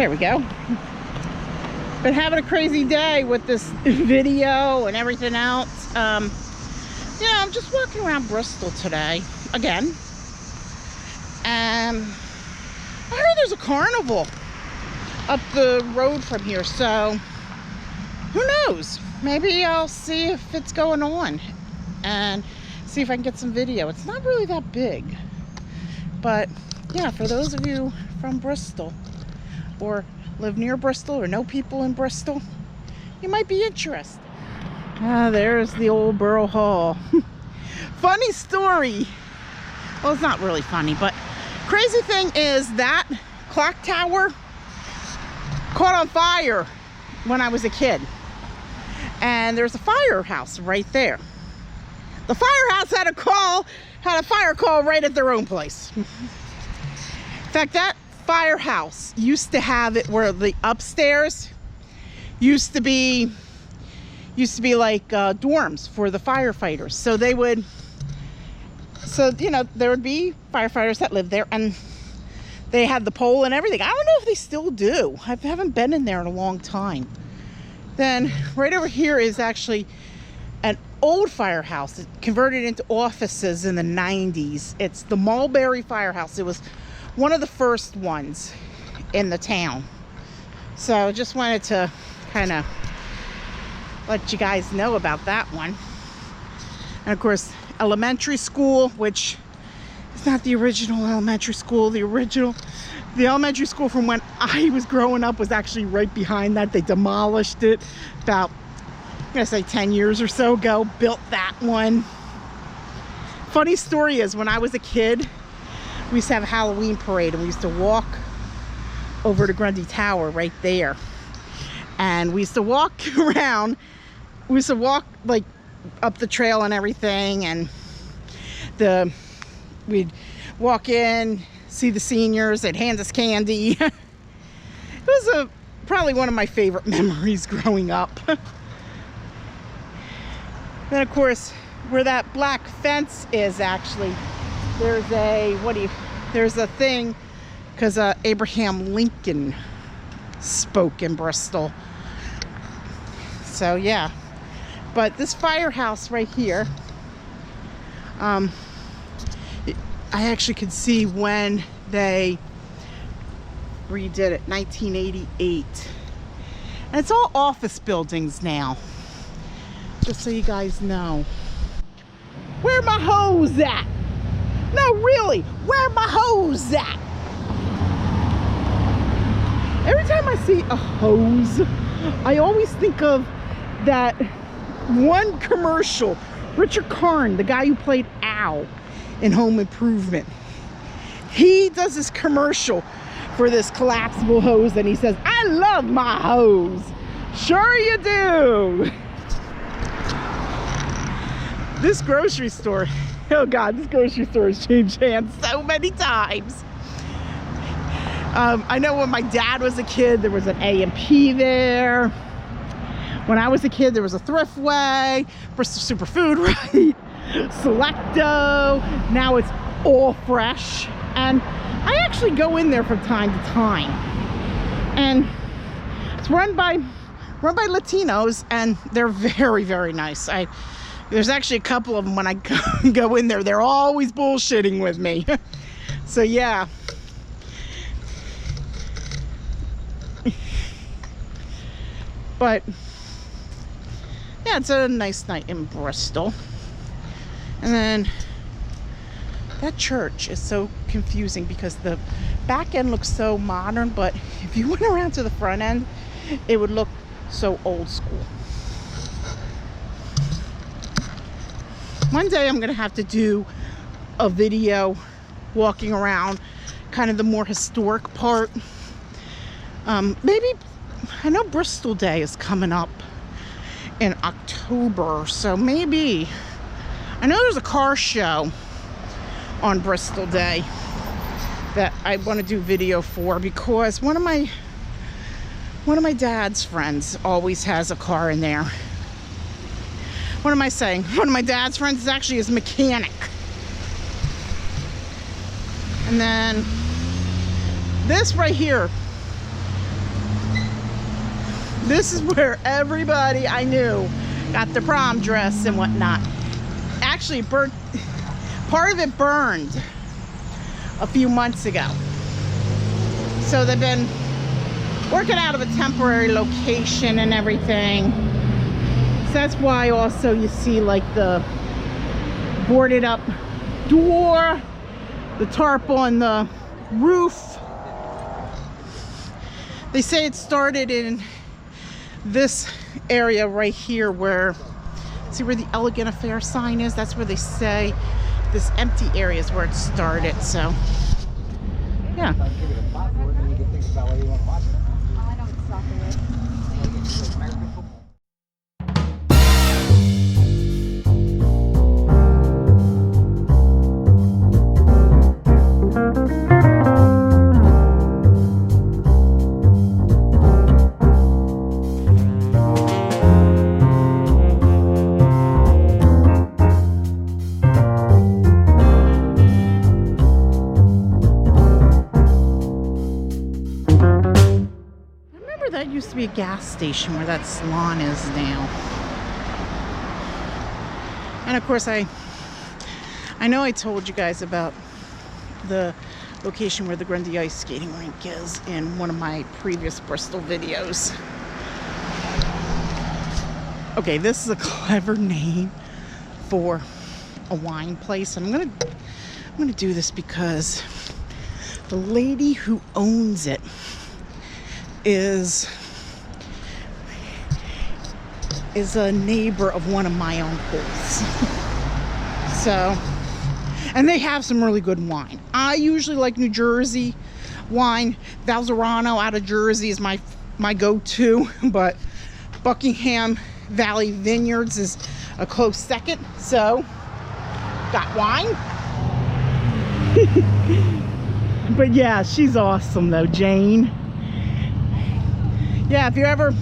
There we go. Been having a crazy day with this video and everything else. Yeah, I'm just walking around Bristol today again, and I heard there's a carnival up the road from here, so who knows, maybe I'll see if it's going on and see if I can get some video. It's not really that big, but yeah, for those of you from Bristol or live near Bristol or know people in Bristol, you might be interested. There's the old Borough Hall. Funny story. Well, it's not really funny, but crazy thing is that clock tower caught on fire when I was a kid. And there's a firehouse right there. The firehouse had a fire call right at their own place. In fact, that firehouse used to have it where the upstairs used to be like dorms for the firefighters. So there would be firefighters that lived there, and they had the pole and everything. I don't know if they still do. I haven't been in there in a long time. Then right over here is actually an old firehouse. It converted into offices in the 90s. It's the Mulberry Firehouse. It was one of the first ones in the town. So just wanted to kind of let you guys know about that one. And of course, elementary school, which is not the original elementary school. The elementary school from when I was growing up was actually right behind that. They demolished it about, I'm gonna say 10 years or so ago, built that one. Funny story is, when I was a kid, we used to have a Halloween parade, and we used to walk over to Grundy Tower right there. And we used to walk around. We used to walk like up the trail and everything, and we'd walk in, see the seniors, they'd hand us candy. It was probably one of my favorite memories growing up. Then of course, where that black fence is, actually, there's a thing, because Abraham Lincoln spoke in Bristol. So yeah, but this firehouse right here, I actually could see when they redid it, 1988. And it's all office buildings now, just so you guys know. Where my hose at? No, really, where my hose at? Every time I see a hose, I always think of that one commercial. Richard Karn, the guy who played Al in Home Improvement, he does this commercial for this collapsible hose, and he says, "I love my hose." Sure you do. This grocery store, oh God, this grocery store has changed hands so many times. I know when my dad was a kid, there was an A&P there. When I was a kid, there was a Thriftway, Bristol Superfood, right? Selecto. Now it's All Fresh. And I actually go in there from time to time. And it's run by Latinos, and they're very, very nice. There's actually a couple of them, when I go in there, they're always bullshitting with me. So yeah. But yeah, it's a nice night in Bristol. And then that church is so confusing because the back end looks so modern, but if you went around to the front end, it would look so old school. One day I'm gonna have to do a video walking around kind of the more historic part. Maybe, I know Bristol Day is coming up in October, so maybe, I know there's a car show on Bristol Day that I want to do video for, because one of my dad's friends always has a car in there. What am I saying? One of my dad's friends is actually his mechanic. And then this right here, This is where everybody I knew got their prom dress and whatnot. Actually, part of it burned a few months ago. So they've been working out of a temporary location and everything. So that's why also you see like the boarded up door, the tarp on the roof. They say it started in this area right here where, see where the Elegant Affair sign is? That's where they say this empty area is where it started. So yeah. That used to be a gas station where that salon is now. And of course I know I told you guys about the location where the Grundy ice skating rink is in one of my previous Bristol videos. Okay, this is a clever name for a wine place. I'm gonna do this because the lady who owns it is a neighbor of one of my uncles. So, and they have some really good wine. I usually like New Jersey wine. Valzerano out of Jersey is my go-to, but Buckingham Valley Vineyards is a close second. So, got wine. But yeah, she's awesome though, Jane. Yeah, if you're ever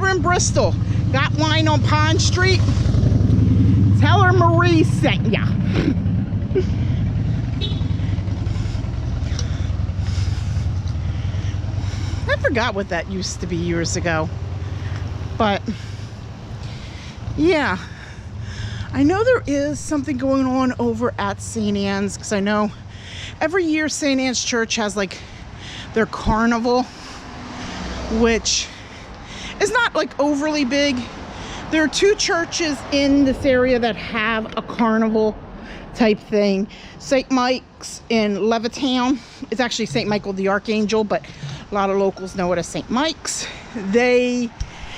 in Bristol, got wine on Pond Street, tell her Marie sent ya. I forgot what that used to be years ago. But yeah, I know there is something going on over at St. Anne's, because I know every year St. Anne's Church has like their carnival, which is not like overly big. There are two churches in this area that have a carnival type thing. St. Mike's in Levittown. It's actually St. Michael the Archangel, but a lot of locals know it as St. Mike's. They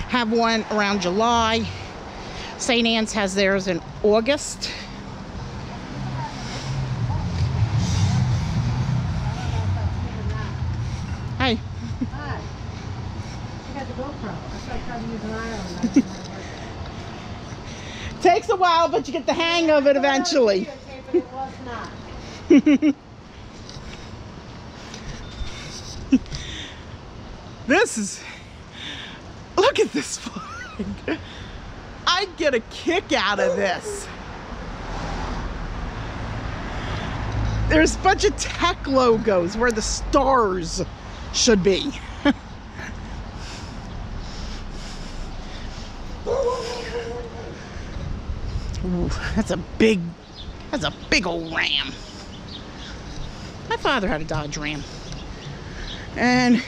have one around July. St. Anne's has theirs in August. Hi. Hi. I got the GoPro. I started trying to use an iPhone. Takes a while, but you get the hang of it eventually. It was not. This is, look at this flag. I get a kick out of this. There's a bunch of tech logos where the stars should be. Ooh, that's a big old Ram. My father had a Dodge Ram. And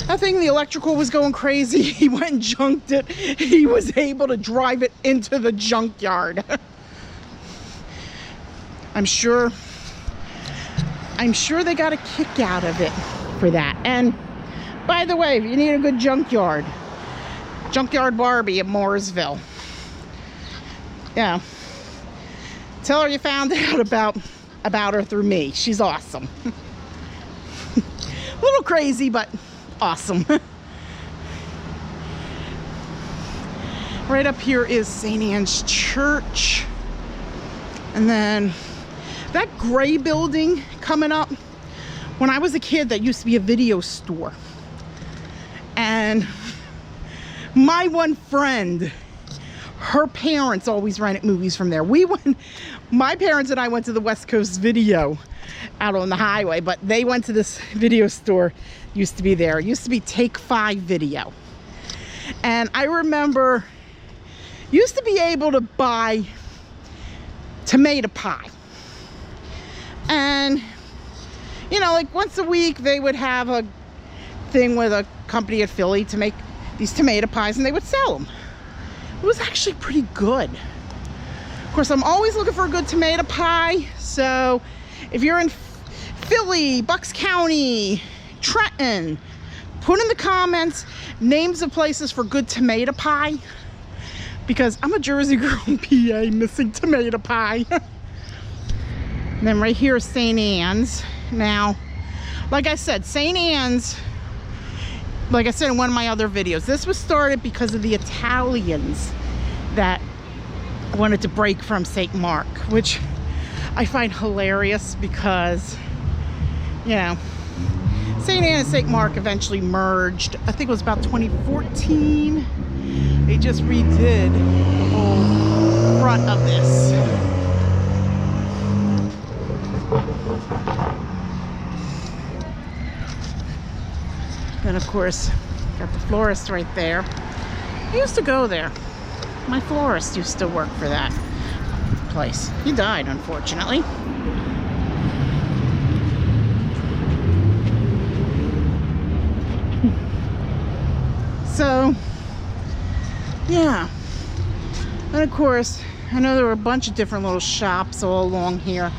I think the electrical was going crazy. He went and junked it. He was able to drive it into the junkyard. I'm sure they got a kick out of it for that. And by the way, if you need a good junkyard Barbie at Mooresville. Yeah. Tell her you found out about her through me. She's awesome. A little crazy, but awesome. Right up here is St. Anne's Church. And then that gray building coming up, when I was a kid, that used to be a video store. And my one friend, her parents always rented movies from there. My parents and I went to the West Coast Video out on the highway, but they went to this video store, used to be there. It used to be Take 5 Video. And I remember used to be able to buy tomato pie. And, you know, like once a week they would have a thing with a company at Philly to make these tomato pies, and they would sell them. It was actually pretty good. Of course, I'm always looking for a good tomato pie. So if you're in Philly, Bucks County, Trenton, put in the comments names of places for good tomato pie, because I'm a Jersey girl in PA missing tomato pie. And then right here is St. Anne's. Now, like I said, St. Anne's, like I said in one of my other videos, this was started because of the Italians that wanted to break from St. Mark, which I find hilarious because, you know, St. Anne and St. Mark eventually merged. I think it was about 2014. They just redid the whole front of this. Then of course, got the florist right there. I used to go there. My florist used to work for that place. He died, unfortunately. So, yeah. And of course, I know there were a bunch of different little shops all along here.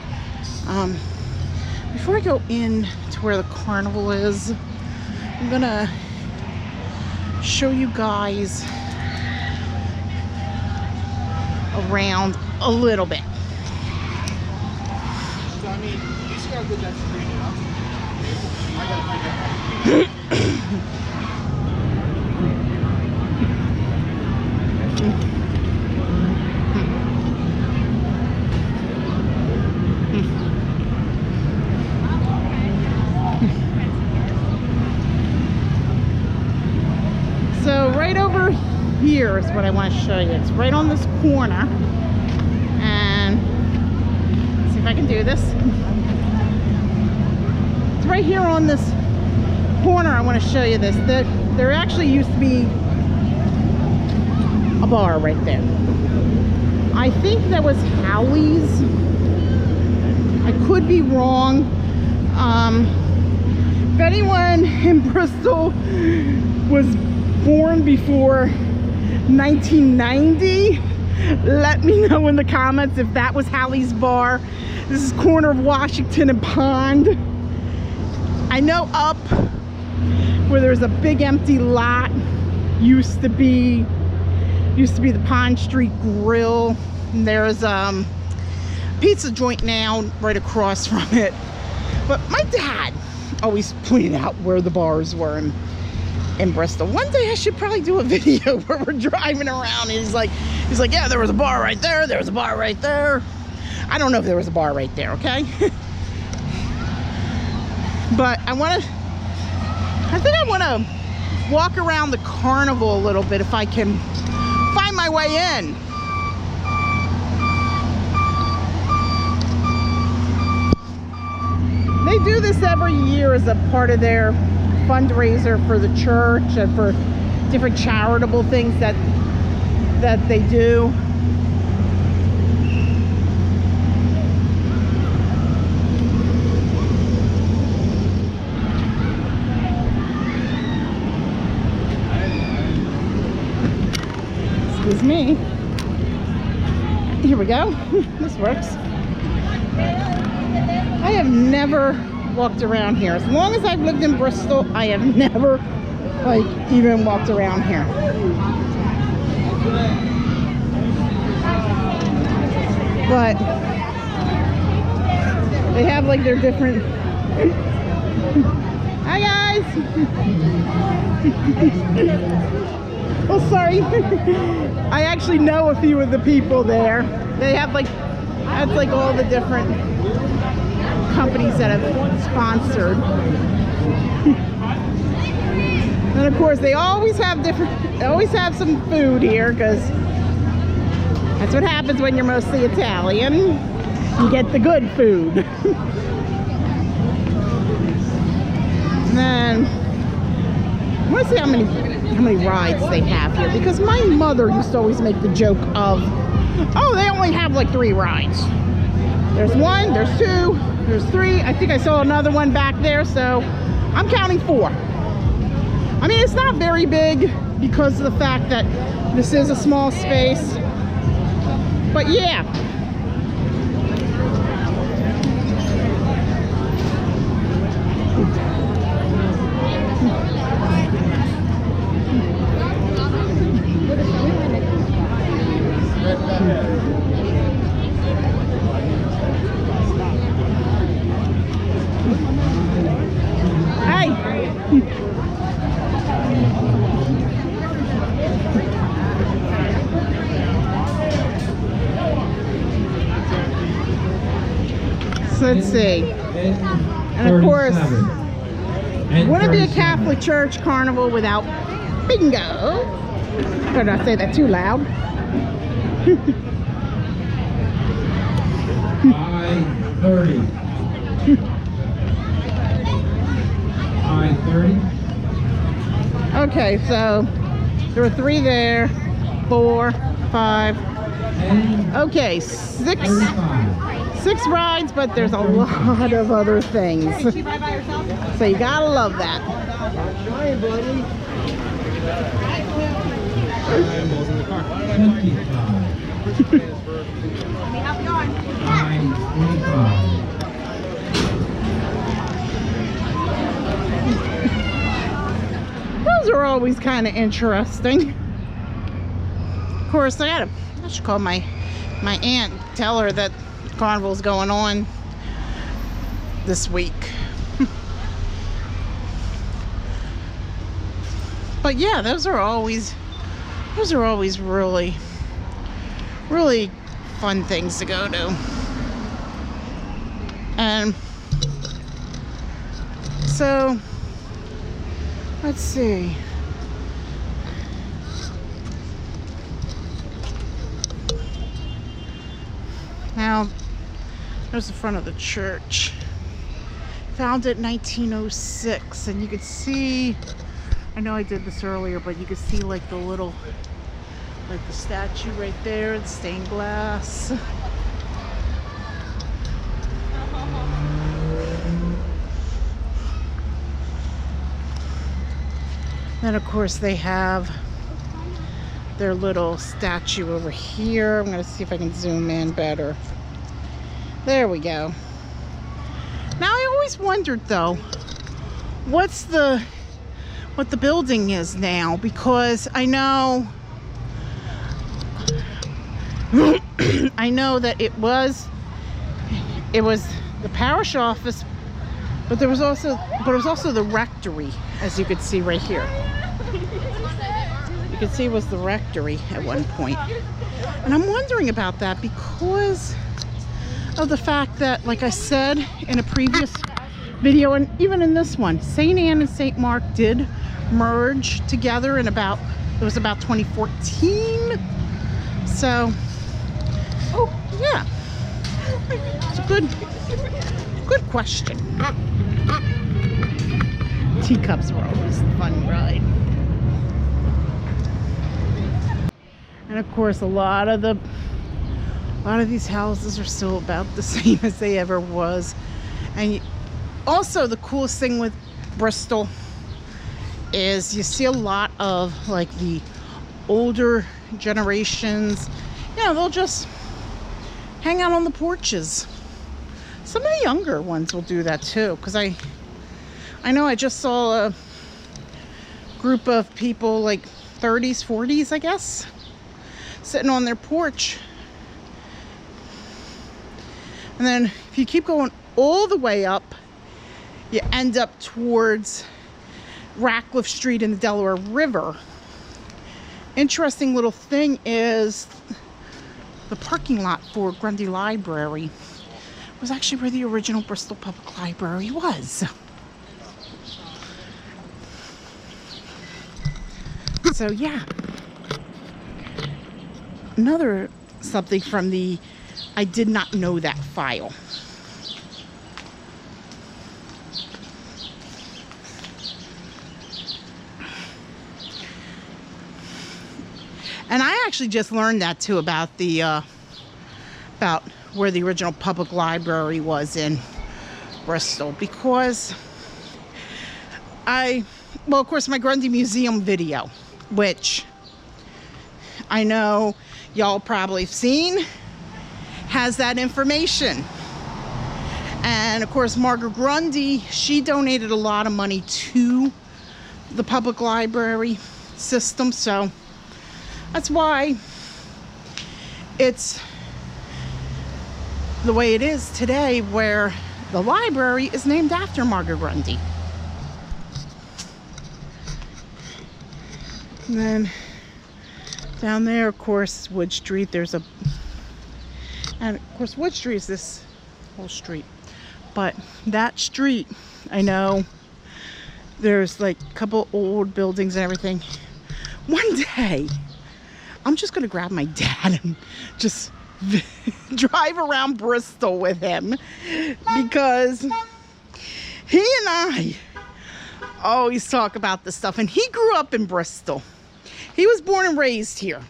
Before I go in to where the carnival is, I'm gonna show you guys around a little bit. So I mean, you just gotta go down to bring it up. I gotta figure it out. So right over here is what I want to show you. It's right on this corner, and see if I can do this. It's right here on this corner. I want to show you this. There actually used to be a bar right there. I think that was Howley's. I could be wrong. If anyone in Bristol was born before 1990, let me know in the comments if that was Howley's Bar. This is corner of Washington and Pond. I know up where there's a big empty lot used to be the Pond Street Grill, and there's a pizza joint now right across from it. But my dad always pointed out where the bars were in Bristol. One day I should probably do a video where we're driving around, and he's like, yeah, there was a bar right there, there was a bar right there. I don't know if there was a bar right there, okay? But I think I want to walk around the carnival a little bit if I can find my way in. They do this every year as a part of their fundraiser for the church and for different charitable things that they do. Excuse me. Here we go. This works. I have never walked around here. As long as I've lived in Bristol, I have never even walked around here. But they have like their different... Hi guys! Oh, sorry. I actually know a few of the people there. They have that's like all the different companies that have sponsored. And of course they always have some food here, because that's what happens when you're mostly Italian. You get the good food. And then I want to see how many how many rides they have here, because my mother used to always make the joke of, oh, they only have like 3 rides. There's 1, there's 2, there's 3. I think I saw another one back there, so I'm counting 4. I mean, it's not very big because of the fact that this is a small space, but yeah. Let's see. And of course, wouldn't be a Catholic church carnival without bingo. Better not say that too loud. I-30. I-30. Okay, so there were 3 there, 4, 5. Okay, 6 rides, but there's a lot of other things. So you gotta love that. Those are always kind of interesting. Of course, I should call my aunt, tell her that Carnival's going on this week. But yeah, those are always really fun things to go to. And so let's see. Now, there's the front of the church. Founded in 1906, and you could see, I know I did this earlier, but you could see like the little, like the statue right there, the stained glass. Then of course they have their little statue over here. I'm gonna see if I can zoom in better. There we go. Now I always wondered though, what the building is now, because I know I know that it was the parish office, but it was also the rectory, as you could see right here. You could see it was the rectory at one point. And I'm wondering about that because of the fact that, like I said in a previous video, and even in this one, St. Anne and St. Mark did merge together in about 2014. So, oh yeah, it's a good question. Teacups were always a fun ride. And of course, a lot of these houses are still about the same as they ever was. And also the coolest thing with Bristol is you see a lot of like the older generations, you know, they'll just hang out on the porches. Some of the younger ones will do that too, because I know I just saw a group of people like 30s, 40s, I guess, sitting on their porch. And then if you keep going all the way up, you end up towards Ratcliffe Street and the Delaware River. Interesting little thing is the parking lot for Grundy Library was actually where the original Bristol Public Library was. So yeah, another something from the I did not know that file. actually just learned that too about the about where the original public library was in Bristol, because well, of course, my Grundy Museum video, which I know y'all probably have seen, has that information. And of course, Margaret Grundy, she donated a lot of money to the public library system, so that's why it's the way it is today, where the library is named after Margaret Grundy. And then down there, of course, Wood Street. And of course, Wood Street is this whole street. But that street, I know there's like a couple old buildings and everything. One day, I'm just gonna grab my dad and just drive around Bristol with him, because he and I always talk about this stuff. And he grew up in Bristol. He was born and raised here.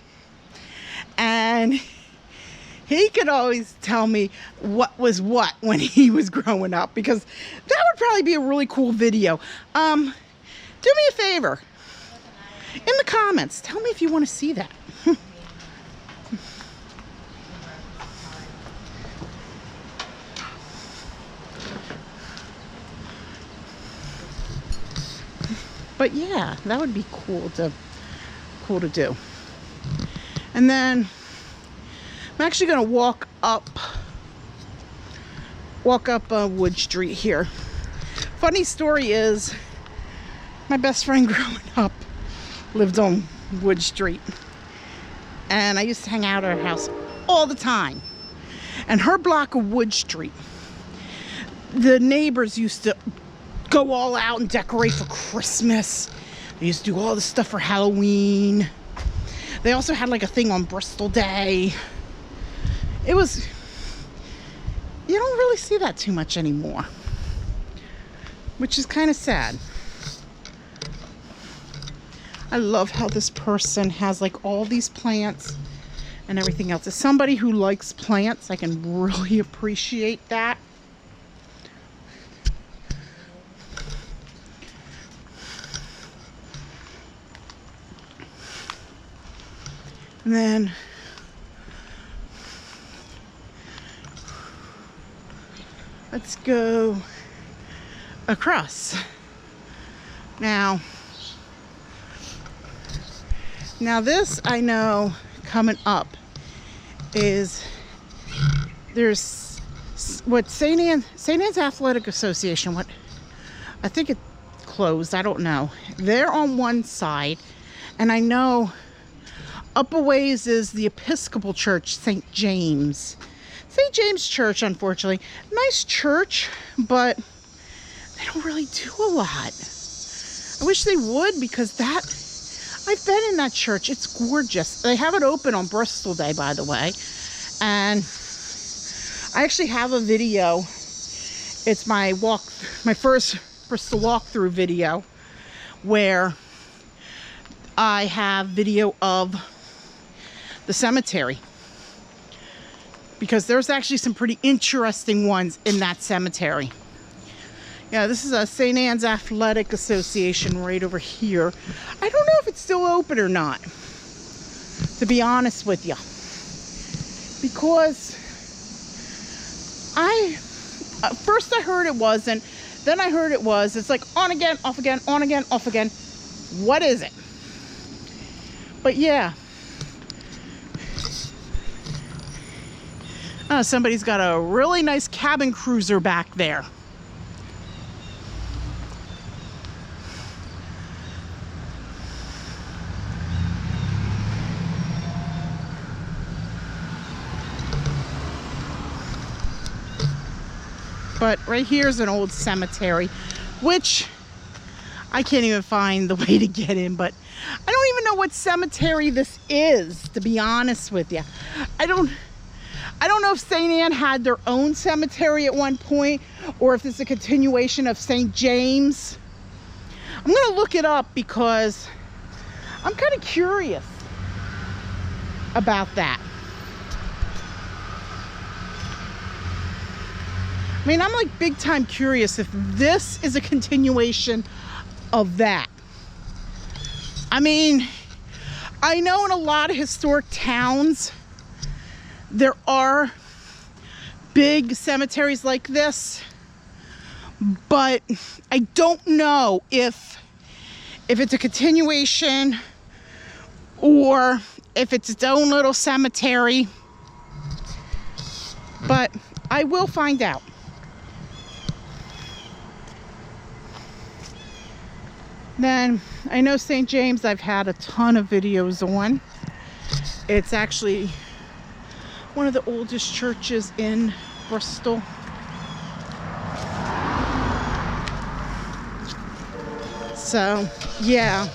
And he could always tell me what was what when he was growing up, because that would probably be a really cool video. Do me a favor. In the comments, tell me if you want to see that. But yeah, that would be cool to do. And then I'm actually going to walk up Wood Street here. Funny story is, my best friend growing up lived on Wood Street, and I used to hang out at her house all the time. And her block of Wood Street, the neighbors used to go all out and decorate for Christmas. They used to do all this stuff for Halloween. They also had like a thing on Bristol Day. You don't really see that too much anymore, which is kind of sad. I love how this person has like all these plants and everything else. As somebody who likes plants, I can really appreciate that. And then let's go across. Now this, I know coming up is, there's what St. Anne's Athletic Association, what I think it closed, I don't know. They're on one side, and I know up a ways is the Episcopal Church, St. James Church, unfortunately. Nice church, but they don't really do a lot. I wish they would, because I've been in that church. It's gorgeous. They have it open on Bristol Day, by the way. And I actually have a video. It's my first Bristol walkthrough video, where I have video of the cemetery, because there's actually some pretty interesting ones in that cemetery. Yeah, this is a St. Anne's Athletic Association right over here. I don't know if it's still open or not, to be honest with you, because first I heard it wasn't, then I heard it was. It's like on again, off again, on again, off again. What is it? But yeah. Oh, somebody's got a really nice cabin cruiser back there. But right here is an old cemetery, which I can't even find the way to get in, but I don't even know what cemetery this is, to be honest with you. I don't know if St. Anne had their own cemetery at one point, or if it's a continuation of St. James. I'm gonna look it up, because I'm kind of curious. about that. I mean, I'm like big time curious if this is a continuation of that. I mean, I know in a lot of historic towns there are big cemeteries like this, but I don't know if it's a continuation or if it's its own little cemetery, but I will find out. Then I know St. James I've had a ton of videos on. It's actually one of the oldest churches in Bristol. So yeah,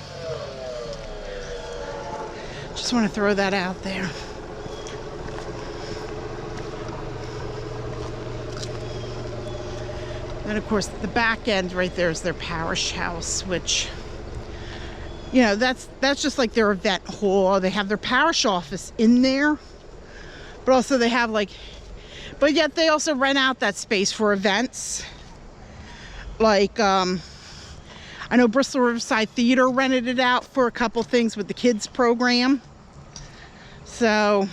just want to throw that out there. And of course the back end right there is their parish house, which, you know, that's just like their event hall. They have their parish office in there, but also they have like, but yet they also rent out that space for events. Like I know Bristol Riverside Theater rented it out for a couple things with the kids program. So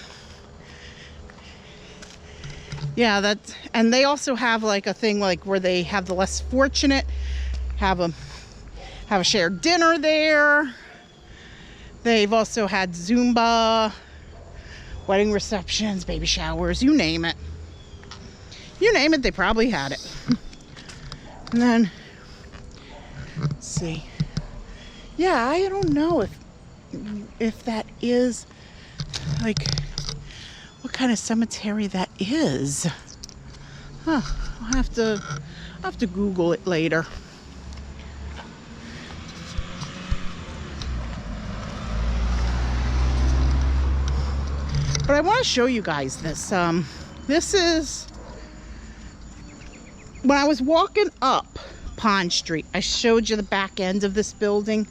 yeah, that's, and they also have like a thing like where they have the less fortunate have a shared dinner there. They've also had Zumba, wedding receptions, baby showers, you name it. You name it, they probably had it. And then, let's see. Yeah, I don't know if that is like what kind of cemetery that is. Huh, I'll have to Google it later. But I want to show you guys this. This is when I was walking up Pond Street. I showed you the back end of this building,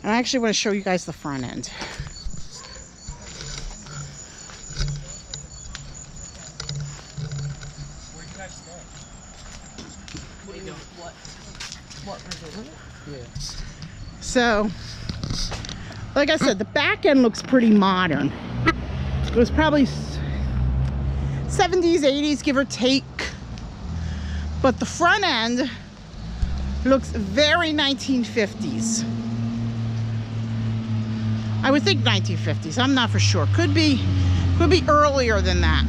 and I actually want to show you guys the front end. So, like I said, the back end looks pretty modern. It was probably 70s, 80s, give or take. But the front end looks very 1950s. I would think 1950s. I'm not for sure. Could be earlier than that.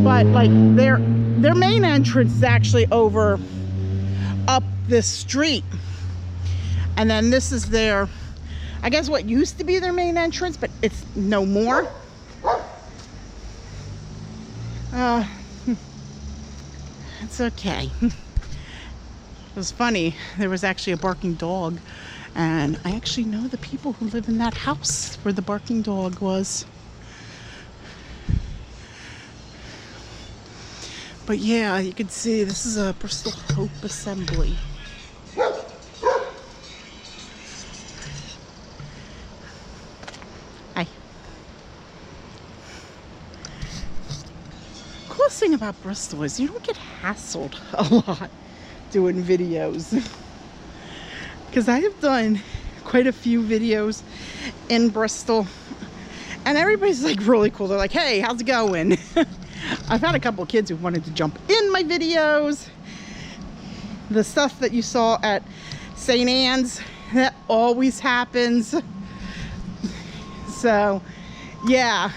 But like their main entrance is actually over up this street, and then this is their, I guess what used to be their main entrance, but it's no more. It's okay. It was funny, there was actually a barking dog, and I actually know the people who live in that house where the barking dog was. But yeah, you can see this is a Bristol Hope Assembly. Hi. Coolest thing about Bristol is you don't get hassled a lot doing videos. Because I have done quite a few videos in Bristol, and everybody's like really cool. They're like, hey, how's it going? I've had a couple of kids who wanted to jump in my videos. The stuff that you saw at St. Anne's, that always happens. So, yeah.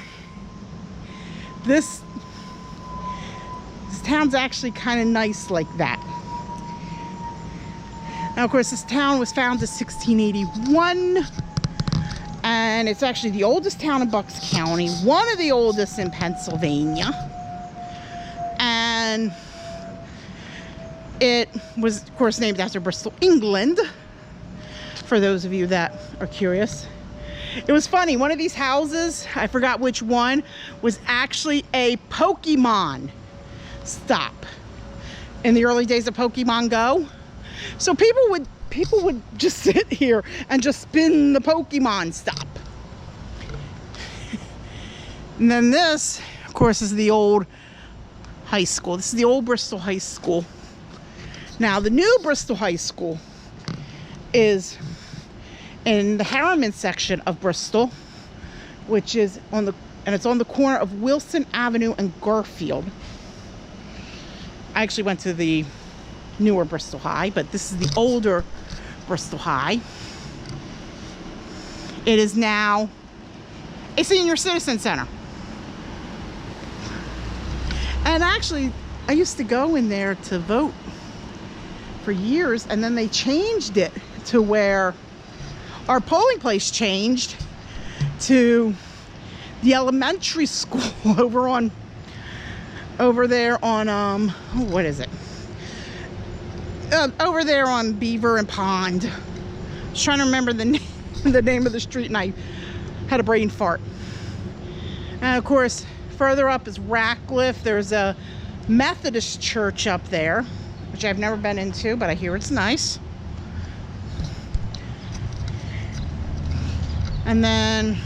This town's actually kind of nice like that. Now, of course, this town was founded in 1681. And it's actually the oldest town in Bucks County. One of the oldest in Pennsylvania. And it was, of course, named after Bristol, England, for those of you that are curious. It was funny, one of these houses, I forgot which one, was actually a Pokemon stop in the early days of Pokemon Go. So people would people would just sit here and just spin the Pokemon stop. And then this, of course, is the old high school. This is the old Bristol High School. Now, the new Bristol High School is in the Harriman section of Bristol, which is and it's on the corner of Wilson Avenue and Garfield. I actually went to the newer Bristol High, but this is the older Bristol High. It is now a senior citizen center. And actually, I used to go in there to vote for years, and then they changed it to where our polling place changed to the elementary school over there on what is it? Over there on Beaver and Pond. I was trying to remember the name of the street, and I had a brain fart. And of course, further up is Ratcliffe. There's a Methodist church up there, which I've never been into, but I hear it's nice. And then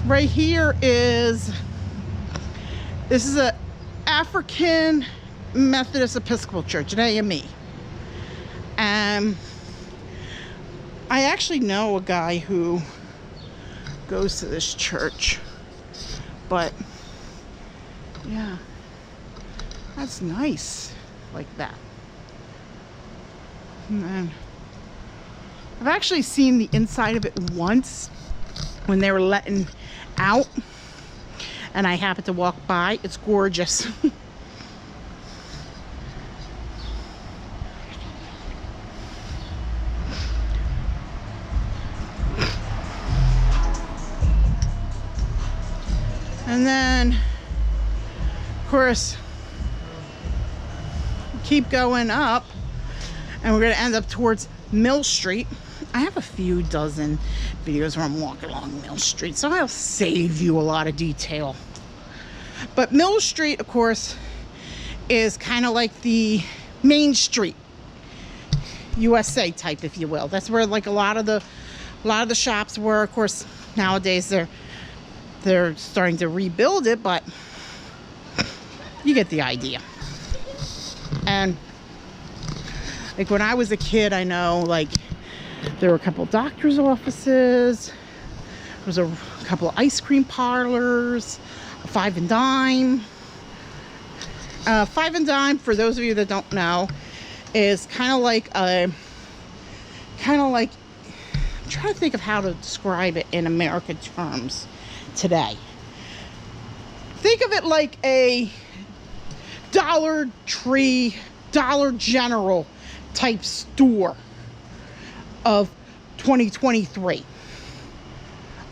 right here this is a African Methodist Episcopal Church, an AME. I actually know a guy who goes to this church, but yeah, that's nice like that. And then I've actually seen the inside of it once when they were letting out, and I happened to walk by. It's gorgeous. And then, of course, keep going up, and we're going to end up towards Mill Street. I have a few dozen videos where I'm walking along Mill Street, so I'll save you a lot of detail. But Mill Street, of course, is kind of like the Main Street USA type, if you will. That's where like a lot of the shops were. Of course, nowadays they're starting to rebuild it, but you get the idea. And like when I was a kid, I know like there were a couple doctor's offices, there was a couple of ice cream parlors, a Five and Dime. Five and Dime, for those of you that don't know, is kind of like I'm trying to think of how to describe it in American terms today. Think of it like a Dollar Tree, Dollar General type store of 2023.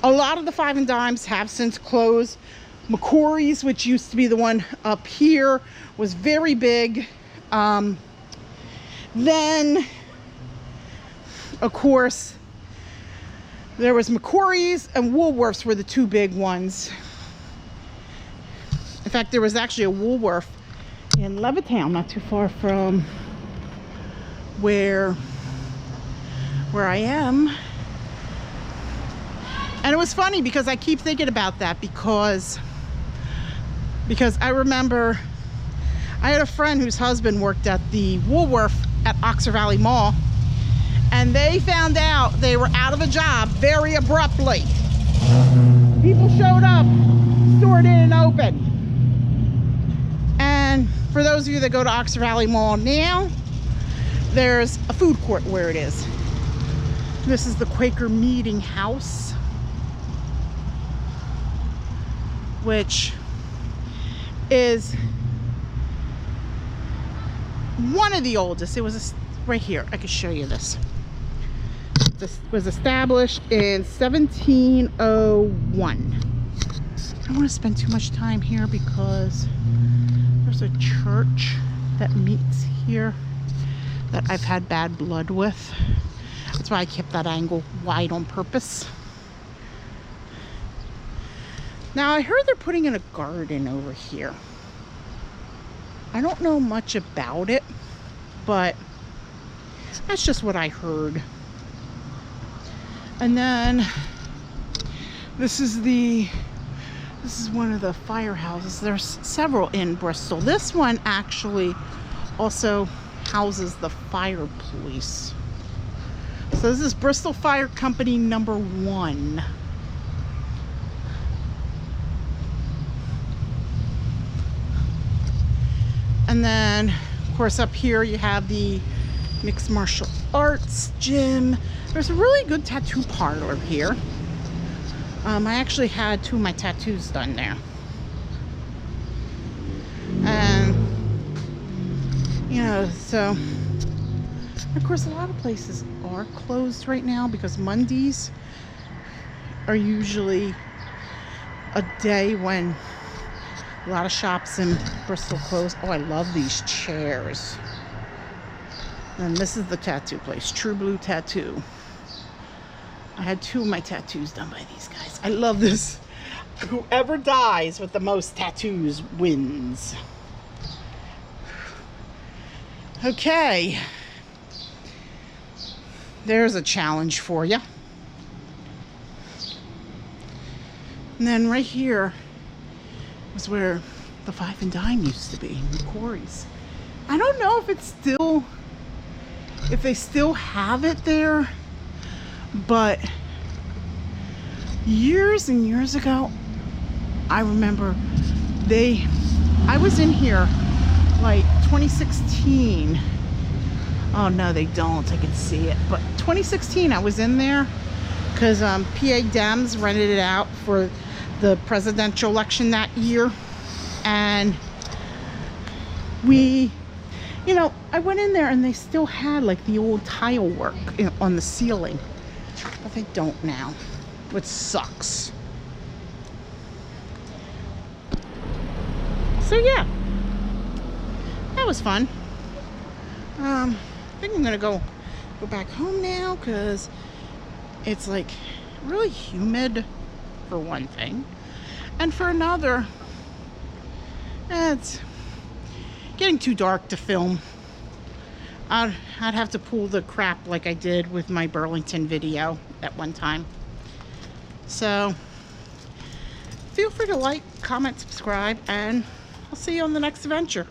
A lot of the Five and Dimes have since closed. McCory's, which used to be the one up here, was very big. Then, of course, there was McCory's and Woolworths were the two big ones. In fact, there was actually a Woolworth in Levittown, not too far from where I am. And it was funny because I keep thinking about that because I remember I had a friend whose husband worked at the Woolworth at Oxford Valley Mall, and they found out they were out of a job very abruptly. People showed up, store didn't open. And for those of you that go to Oxford Valley Mall now, there's a food court where it is. This is the Quaker Meeting House, which is one of the oldest. It was right here. I can show you this. This was established in 1701. I don't want to spend too much time here because there's a church that meets here that I've had bad blood with. That's why I kept that angle wide on purpose. Now I heard they're putting in a garden over here. I don't know much about it, but That's just what I heard. And then this is one of the firehouses. There's several in Bristol. This one actually also houses the fire police. So this is Bristol Fire Company number 1. And then, of course, up here you have the mixed martial arts gym. There's a really good tattoo parlor here. I actually had 2 of my tattoos done there. And, you know, so, of course, a lot of places are closed right now because Mondays are usually a day when a lot of shops in Bristol close. Oh, I love these chairs. And this is the tattoo place, True Blue Tattoo. I had 2 of my tattoos done by these guys. I love this. Whoever dies with the most tattoos wins. Okay. There's a challenge for you. And then right here was where the Five and Dime used to be, the quarries. I don't know if it's still, if they still have it there, but years and years ago, I remember I was in here like 2016. Oh no, they don't, I can see it. But 2016, I was in there because PA Dems rented it out for the presidential election that year. And we, you know, I went in there and they still had like the old tile work on the ceiling, but they don't now, which sucks. So yeah, that was fun. I think I'm gonna go back home now because it's like really humid for one thing, and for another, it's getting too dark to film. I'd have to pull the crap like I did with my Burlington video at one time. So feel free to like, comment, subscribe, and I'll see you on the next adventure.